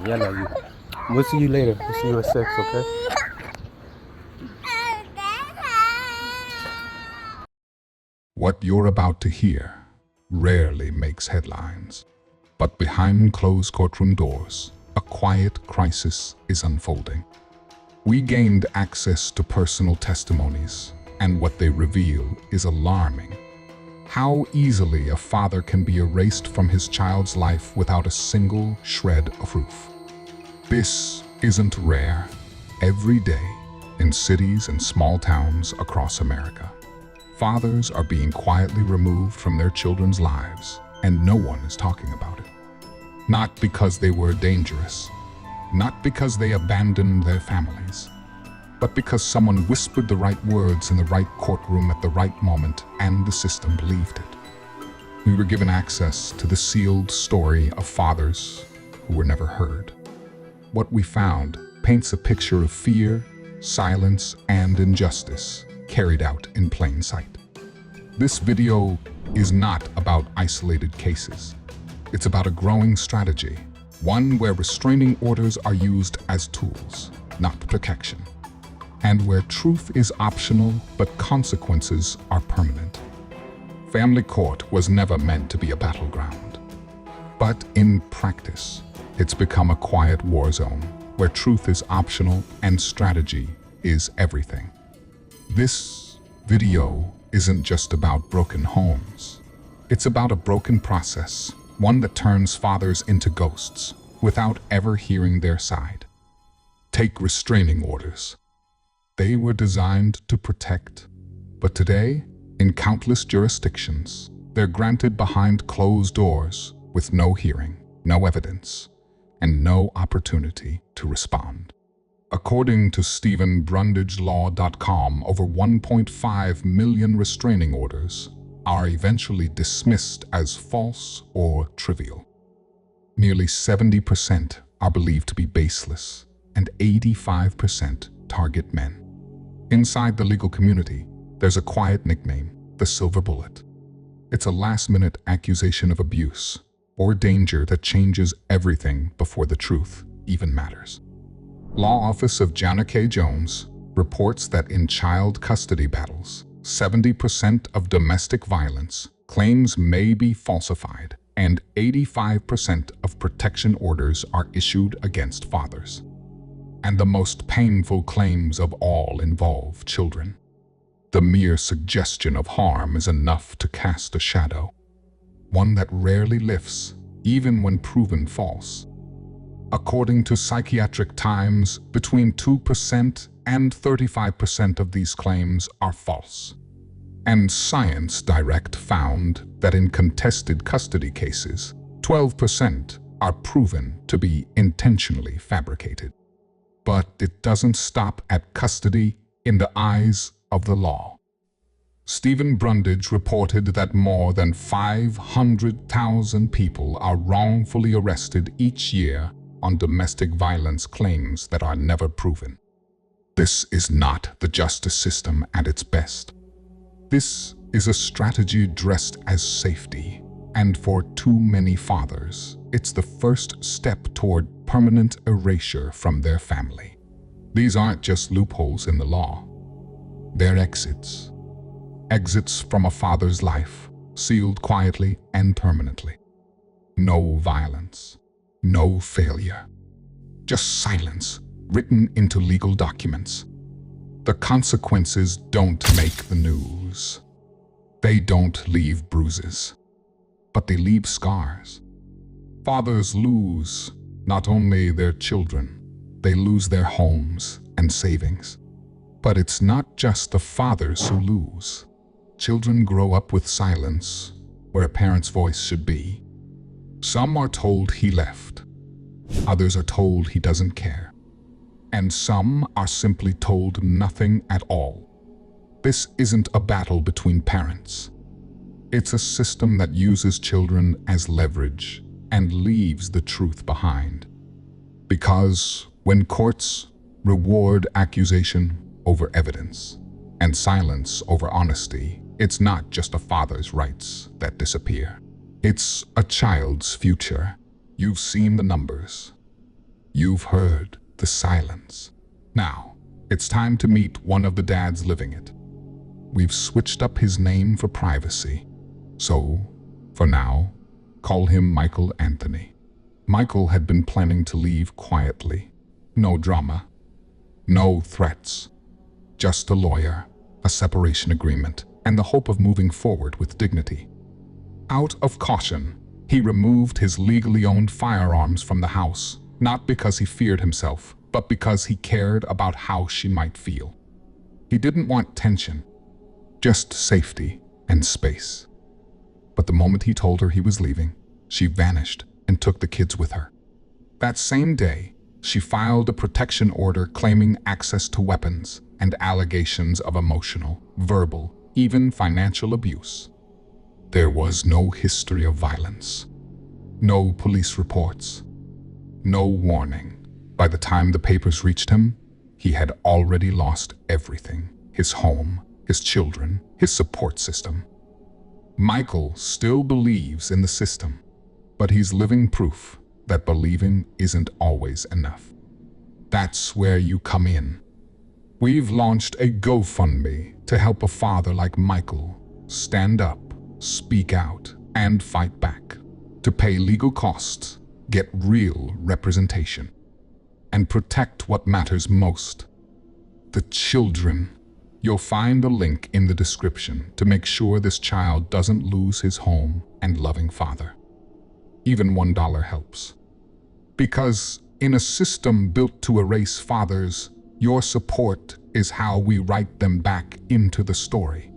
Yeah, no, you. We'll see you later. We'll see you at 6, okay? What you're about to hear rarely makes headlines, but behind closed courtroom doors, a quiet crisis is unfolding. We gained access to personal testimonies, and what they reveal is alarming. How easily a father can be erased from his child's life without a single shred of proof. This isn't rare. Every day, in cities and small towns across America, fathers are being quietly removed from their children's lives, and no one is talking about it. Not because they were dangerous, not because they abandoned their families, but because someone whispered the right words in the right courtroom at the right moment, and the system believed it. We were given access to the sealed story of fathers who were never heard. What we found paints a picture of fear, silence, and injustice carried out in plain sight. This video is not about isolated cases. It's about a growing strategy, one where restraining orders are used as tools, not protection, and where truth is optional but consequences are permanent. Family court was never meant to be a battleground, but in practice, it's become a quiet war zone where truth is optional and strategy is everything. This video isn't just about broken homes. It's about a broken process, one that turns fathers into ghosts without ever hearing their side. Take restraining orders. They were designed to protect, but today, in countless jurisdictions, they're granted behind closed doors with no hearing, no evidence, and no opportunity to respond. According to StephenBrundageLaw.com, over 1.5 million restraining orders are eventually dismissed as false or trivial. Nearly 70% are believed to be baseless, and 85% target men. Inside the legal community, there's a quiet nickname, the silver bullet. It's a last-minute accusation of abuse or danger that changes everything before the truth even matters. Law Office of Jana K. Jones reports that in child custody battles, 70% of domestic violence claims may be falsified, and 85% of protection orders are issued against fathers. And the most painful claims of all involve children. The mere suggestion of harm is enough to cast a shadow, one that rarely lifts, even when proven false. According to Psychiatric Times, between 2% and 35% of these claims are false. And Science Direct found that in contested custody cases, 12% are proven to be intentionally fabricated. But it doesn't stop at custody in the eyes of the law. Stephen Brundage reported that more than 500,000 people are wrongfully arrested each year on domestic violence claims that are never proven. This is not the justice system at its best. This is a strategy dressed as safety, and for too many fathers, it's the first step toward permanent erasure from their family. These aren't just loopholes in the law. They're exits. Exits from a father's life, sealed quietly and permanently. No violence, no failure, just silence written into legal documents. The consequences don't make the news. They don't leave bruises, but they leave scars. Fathers lose not only their children, they lose their homes and savings. But it's not just the fathers who lose. Children grow up with silence where a parent's voice should be. Some are told he left. Others are told he doesn't care. And some are simply told nothing at all. This isn't a battle between parents. It's a system that uses children as leverage and leaves the truth behind. Because when courts reward accusation over evidence and silence over honesty, it's not just a father's rights that disappear. It's a child's future, You've seen the numbers. You've heard the silence. Now, it's time to meet one of the dads living it. We've switched up his name for privacy. So, for now, call him Michael Anthony. Michael had been planning to leave quietly. No drama. No threats. Just a lawyer, a separation agreement, and the hope of moving forward with dignity. Out of caution, he removed his legally owned firearms from the house, not because he feared himself, but because he cared about how she might feel. He didn't want tension, just safety and space. But the moment he told her he was leaving, she vanished and took the kids with her. That same day, she filed a protection order claiming access to weapons and allegations of emotional, verbal, even financial abuse. There was no history of violence, no police reports, no warning. By the time the papers reached him, he had already lost everything: his home, his children, his support system. Michael still believes in the system, but he's living proof that believing isn't always enough. That's where you come in. We've launched a GoFundMe to help a father like Michael stand up, speak out, and fight back, to pay legal costs, get real representation, and protect what matters most: the children. You'll find a link in the description to make sure this child doesn't lose his home and loving father. Even $1 helps. Because in a system built to erase fathers, your support is how we write them back into the story.